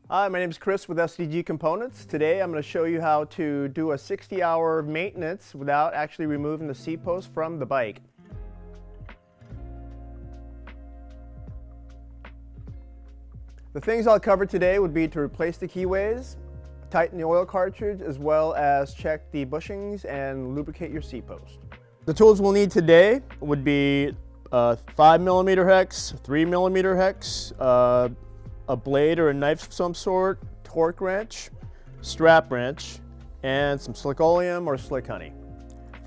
Hi, my name is Chris with SDG Components. Today I'm going to show you how to do a 60-hour maintenance without actually removing the seat post from the bike. The things I'll cover today would be to replace the keyways, tighten the oil cartridge, as well as check the bushings and lubricate your seat post. The tools we'll need today would be a 5mm hex, 3mm hex, a blade or a knife of some sort, torque wrench, strap wrench, and some slick oleum or slick honey.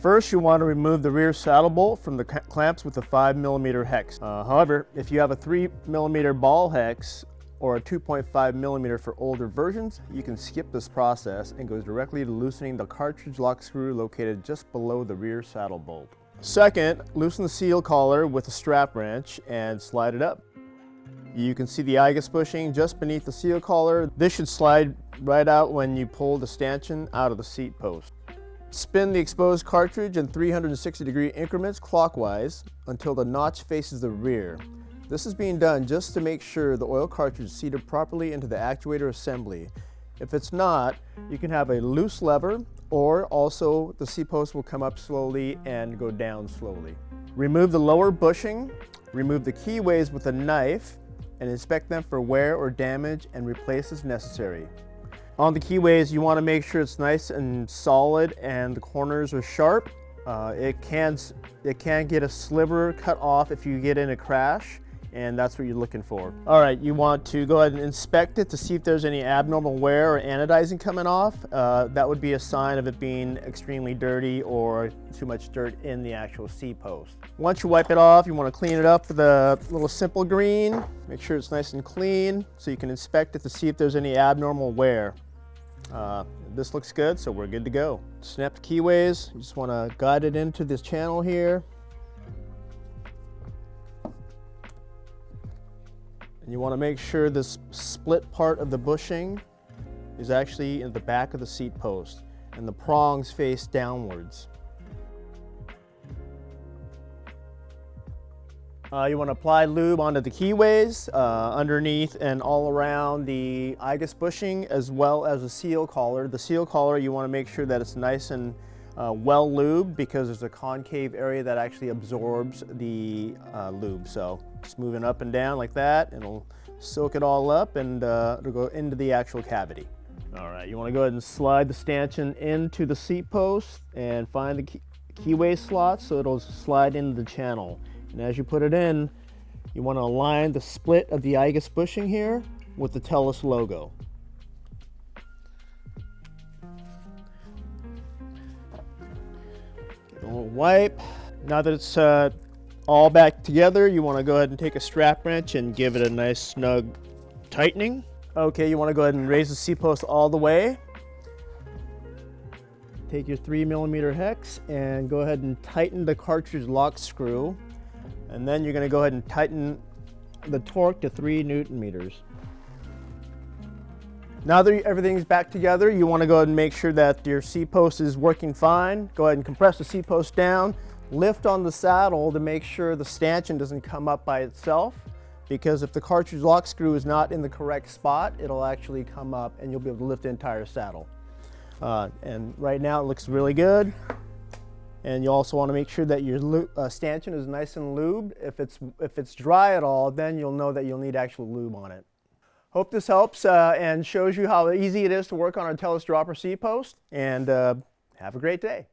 First, you want to remove the rear saddle bolt from the clamps with a 5mm hex. However, if you have a 3mm ball hex or a 2.5mm for older versions, you can skip this process and go directly to loosening the cartridge lock screw located just below the rear saddle bolt. Second, loosen the seal collar with a strap wrench and slide it up. You can see the I-guess bushing just beneath the seal collar. This should slide right out when you pull the stanchion out of the seat post. Spin the exposed cartridge in 360-degree increments clockwise until the notch faces the rear. This is being done just to make sure the oil cartridge is seated properly into the actuator assembly. If it's not, you can have a loose lever, or also the seat post will come up slowly and go down slowly. Remove the lower bushing, remove the keyways with a knife, and inspect them for wear or damage and replace as necessary. On the keyways, you want to make sure it's nice and solid and the corners are sharp. It can get a sliver cut off if you get in a crash, and that's what you're looking for. All right, you want to go ahead and inspect it to see if there's any abnormal wear or anodizing coming off. That would be a sign of it being extremely dirty or too much dirt in the actual seat post. Once you wipe it off, you want to clean it up with a little simple green. Make sure it's nice and clean so you can inspect it to see if there's any abnormal wear. This looks good, so we're good to go. Snap the keyways. You just want to guide it into this channel here. And you want to make sure this split part of the bushing is actually in the back of the seat post and the prongs face downwards. You want to apply lube onto the keyways, underneath and all around the I-guess bushing, as well as the seal collar. The seal collar, you want to make sure that it's nice and well lubed, because there's a concave area that actually absorbs the lube. So just moving up and down like that, and it'll soak it all up, and it'll go into the actual cavity. All right, you want to go ahead and slide the stanchion into the seat post and find the keyway slot so it'll slide into the channel. And as you put it in, you want to align the split of the I-guess bushing here with the Tellis logo. Give it a little wipe. Now that it's all back together, you want to go ahead and take a strap wrench and give it a nice snug tightening. Okay, you want to go ahead and raise the seat post all the way. Take your 3mm hex and go ahead and tighten the cartridge lock screw. And then you're going to go ahead and tighten the torque to 3 Nm. Now that everything's back together, you want to go ahead and make sure that your seat post is working fine. Go ahead and compress the seat post down. Lift on the saddle to make sure the stanchion doesn't come up by itself, because if the cartridge lock screw is not in the correct spot, it'll actually come up and you'll be able to lift the entire saddle. And right now it looks really good. And you also want to make sure that your stanchion is nice and lubed. If it's dry at all, then you'll know that you'll need actual lube on it. Hope this helps and shows you how easy it is to work on our Tellis dropper seat post. And have a great day.